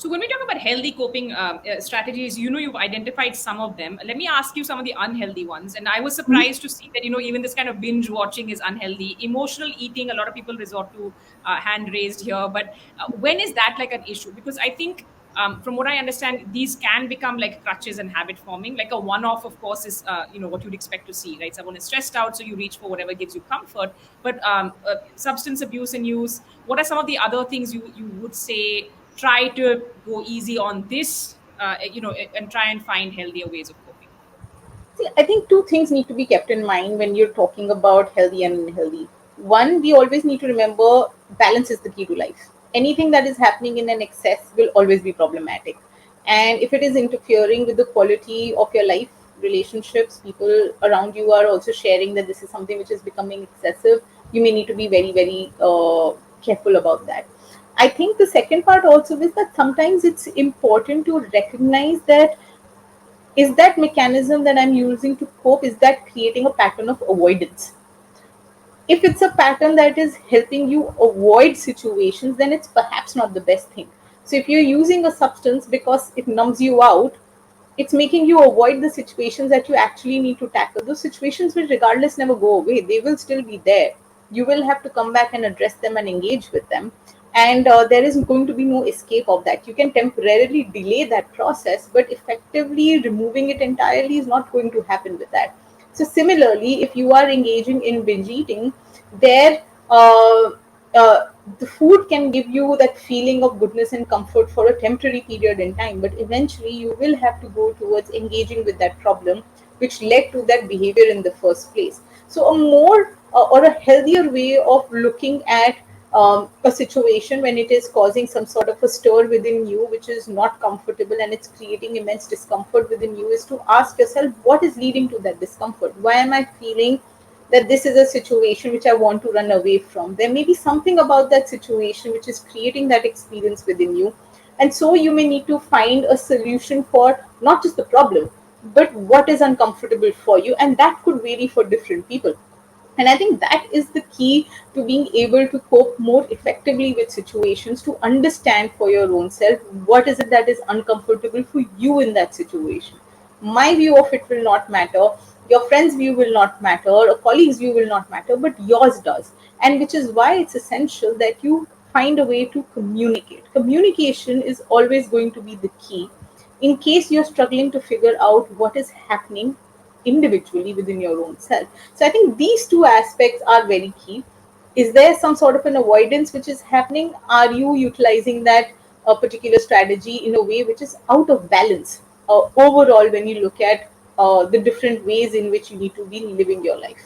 So when we talk about healthy coping strategies, you've identified some of them. Let me ask you some of the unhealthy ones. And I was surprised to see that, even this kind of binge watching is unhealthy. Emotional eating, a lot of people resort to, hand raised here. But when is that like an issue? Because I think, from what I understand, these can become like crutches and habit forming. Like a one-off, of course, is what you'd expect to see, right? Someone is stressed out, so you reach for whatever gives you comfort. But substance abuse and use, what are some of the other things you would say? Try to go easy on this, and try and find healthier ways of coping. See, I think two things need to be kept in mind when you're talking about healthy and unhealthy. One, we always need to remember balance is the key to life. Anything that is happening in an excess will always be problematic. And if it is interfering with the quality of your life, relationships, people around you are also sharing that this is something which is becoming excessive, you may need to be very, very careful about that. I think the second part also is that sometimes it's important to recognize that is that mechanism that I'm using to cope, is that creating a pattern of avoidance? If it's a pattern that is helping you avoid situations, then it's perhaps not the best thing. So if you're using a substance because it numbs you out, it's making you avoid the situations that you actually need to tackle. Those situations will regardless never go away, they will still be there. You will have to come back and address them and engage with them, and there is going to be no escape of that. You can temporarily delay that process, but effectively removing it entirely is not going to happen with that. So similarly, if you are engaging in binge eating, there the food can give you that feeling of goodness and comfort for a temporary period in time, but eventually you will have to go towards engaging with that problem which led to that behavior in the first place. So a more or a healthier way of looking at a situation when it is causing some sort of a stir within you which is not comfortable and it's creating immense discomfort within you is to ask yourself, what is leading to that discomfort? Why am I feeling that this is a situation which I want to run away from? There may be something about that situation which is creating that experience within you. And so you may need to find a solution for not just the problem, but what is uncomfortable for you. And that could vary for different people. And I think that is the key to being able to cope more effectively with situations, to understand for your own self what is it that is uncomfortable for you in that situation. My view of it will not matter, your friend's view will not matter, a colleague's view will not matter, but yours does. And which is why it's essential that you find a way to communicate. Communication is always going to be the key in case you're struggling to figure out what is happening individually within your own self. So I think these two aspects are very key. Is there some sort of an avoidance which is happening? Are you utilizing that particular strategy in a way which is out of balance overall when you look at the different ways in which you need to be living your life?